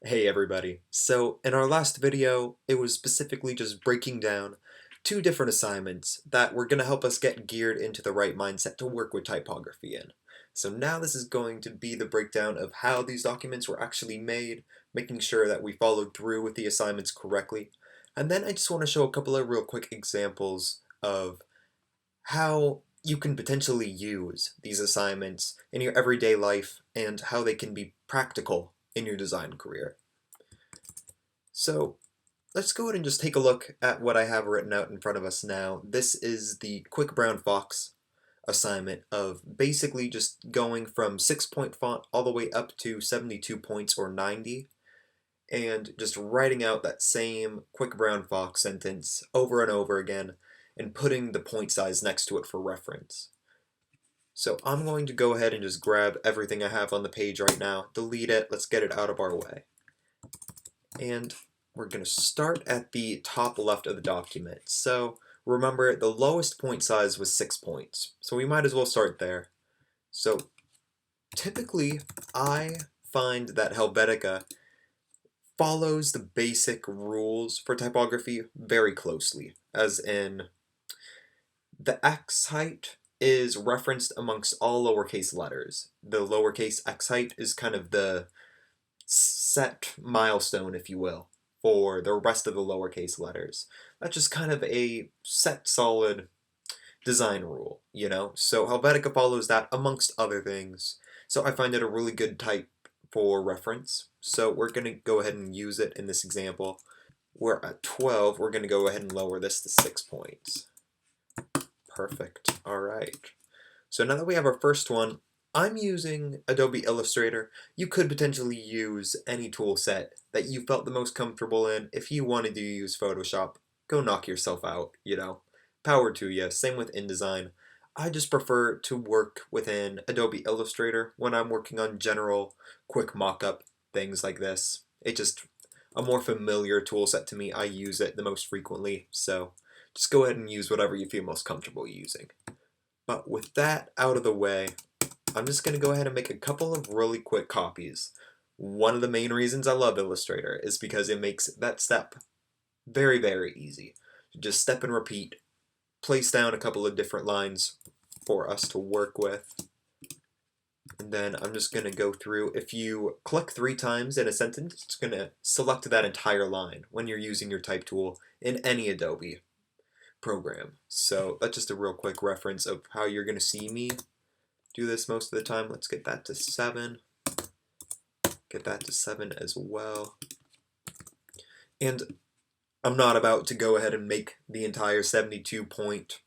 Hey everybody. So in our last video, it was specifically just breaking down two different assignments that were going to help us get geared into the right mindset to work with typography in. So now this is going to be the breakdown of how these documents were actually made, making sure that we followed through with the assignments correctly. And then I just want to show a couple of real quick examples of how you can potentially use these assignments in your everyday life and how they can be practical in your design career. So let's go ahead and just take a look at what I have written out in front of us now. This is the Quick Brown Fox assignment of basically just going from 6-point font all the way up to 72 points or 90 and just writing out that same Quick Brown Fox sentence over and over again and putting the point size next to it for reference. So I'm going to go ahead and just grab everything I have on the page right now, delete it, let's get it out of our way. And we're going to start at the top left of the document. So remember, the lowest point size was 6 points, so we might as well start there. So typically, I find that Helvetica follows the basic rules for typography very closely, as in the X height is referenced amongst all lowercase letters. The lowercase x height is kind of the set milestone, if you will, for the rest of the lowercase letters. That's just kind of a set solid design rule, you know? So Helvetica follows that amongst other things. So I find it a really good type for reference. So we're going to go ahead and use it in this example. We're at 12, we're going to go ahead and lower this to 6 points. Perfect. All right. So now that we have our first one, I'm using Adobe Illustrator. You could potentially use any tool set that you felt the most comfortable in. If you wanted to use Photoshop, go knock yourself out, you know. Power to you. Same with InDesign. I just prefer to work within Adobe Illustrator when I'm working on general, quick mock-up things like this. It's just a more familiar tool set to me. I use it the most frequently, so just go ahead and use whatever you feel most comfortable using. But with that out of the way, I'm just going to go ahead and make a couple of really quick copies. One of the main reasons I love Illustrator is because it makes that step very, very easy. Just step and repeat, place down a couple of different lines for us to work with. And then I'm just going to go through. If you click 3 times in a sentence, it's going to select that entire line when you're using your type tool in any Adobe program. So that's just a real quick reference of how you're going to see me do this most of the time. Let's get that to 7. Get that to 7 as well. And I'm not about to go ahead and make the entire 72 point,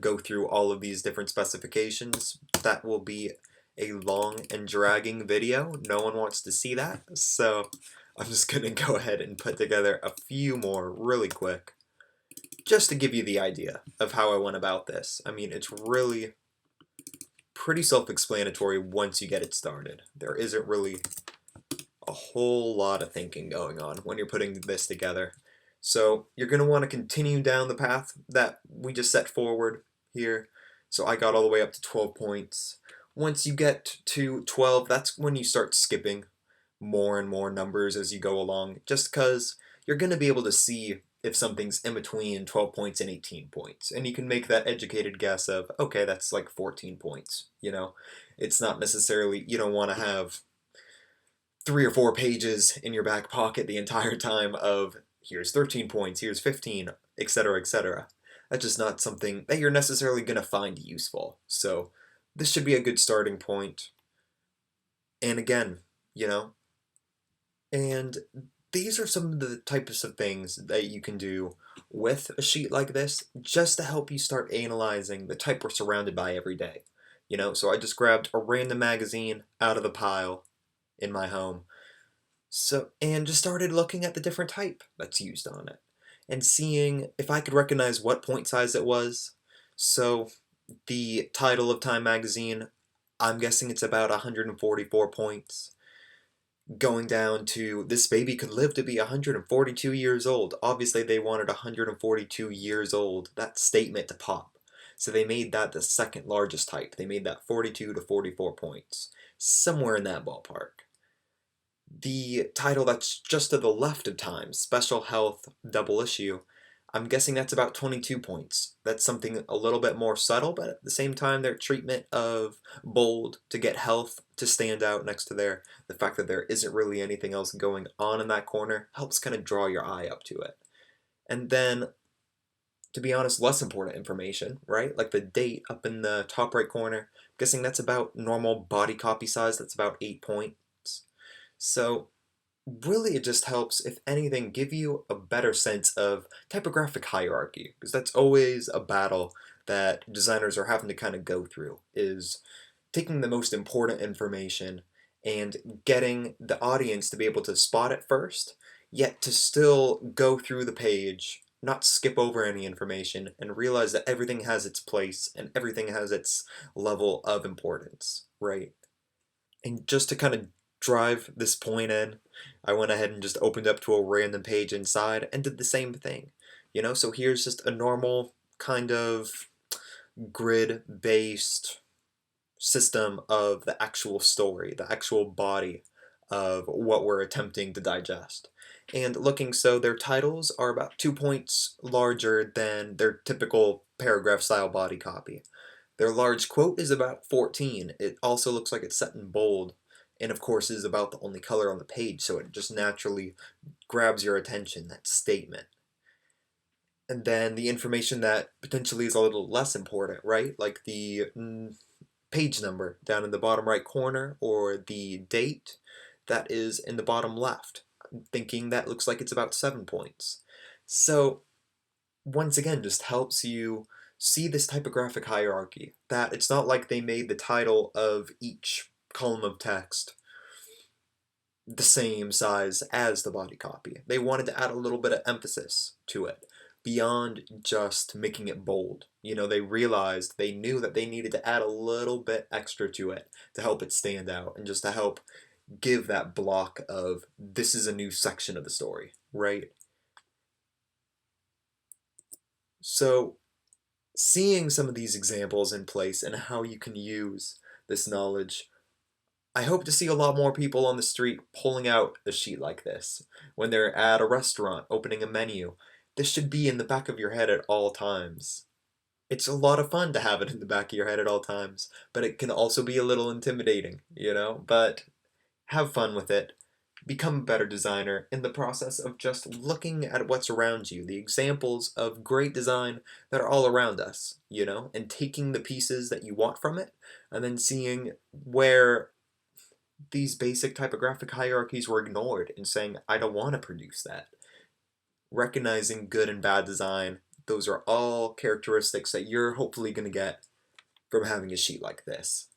go through all of these different specifications. That will be a long and dragging video. No one wants to see that. So I'm just going to go ahead and put together a few more really quick, just to give you the idea of how I went about this. I mean, it's really pretty self-explanatory once you get it started. There isn't really a whole lot of thinking going on when you're putting this together. So you're going to want to continue down the path that we just set forward here. So I got all the way up to 12 points. Once you get to 12, that's when you start skipping more and more numbers as you go along, just because you're going to be able to see if something's in between 12 points and 18 points. And you can make that educated guess of, okay, that's like 14 points, It's not necessarily, you don't want to have 3 or 4 pages in your back pocket the entire time of, here's 13 points, here's 15, etc., etc. That's just not something that you're necessarily going to find useful. So this should be a good starting point. And again, and these are some of the types of things that you can do with a sheet like this just to help you start analyzing the type we're surrounded by every day. So I just grabbed a random magazine out of the pile in my home. And just started looking at the different type that's used on it and seeing if I could recognize what point size it was. So the title of Time magazine, I'm guessing it's about 144 points. Going down to this baby could live to be 142 years old. Obviously they wanted 142 years old, that statement to pop. So they made that the second largest type. They made that 42 to 44 points. Somewhere in that ballpark. The title that's just to the left of Times, Special Health Double Issue, I'm guessing that's about 22 points. That's something a little bit more subtle, but at the same time, their treatment of bold to get health to stand out next to the fact that there isn't really anything else going on in that corner helps kind of draw your eye up to it. And then, to be honest, less important information, right? Like the date up in the top right corner. I'm guessing that's about normal body copy size, that's about 8 points. So really it just helps, if anything, give you a better sense of typographic hierarchy, because that's always a battle that designers are having to kind of go through, is taking the most important information and getting the audience to be able to spot it first, yet to still go through the page, not skip over any information, and realize that everything has its place and everything has its level of importance, right? And just to kind of drive this point in, I went ahead and just opened up to a random page inside and did the same thing. So here's just a normal kind of grid-based system of the actual story, the actual body of what we're attempting to digest. And looking so, their titles are about 2 points larger than their typical paragraph-style body copy. Their large quote is about 14. It also looks like it's set in bold, and of course is about the only color on the page, so it just naturally grabs your attention, that statement. And then the information that potentially is a little less important, right? Like the page number down in the bottom right corner, or the date that is in the bottom left. I'm thinking that looks like it's about 7 points. So once again, just helps you see this typographic hierarchy, that it's not like they made the title of each column of text the same size as the body copy. They wanted to add a little bit of emphasis to it beyond just making it bold. They realized, they knew that they needed to add a little bit extra to it to help it stand out and just to help give that block of this is a new section of the story, right? So seeing some of these examples in place and how you can use this knowledge, I hope to see a lot more people on the street pulling out a sheet like this when they're at a restaurant opening a menu. This should be in the back of your head at all times. It's a lot of fun to have it in the back of your head at all times, but it can also be a little intimidating. But have fun with it. Become a better designer in the process of just looking at what's around you, the examples of great design that are all around us, and taking the pieces that you want from it, and then seeing where these basic typographic hierarchies were ignored and saying, I don't want to produce that. Recognizing good and bad design, those are all characteristics that you're hopefully going to get from having a sheet like this.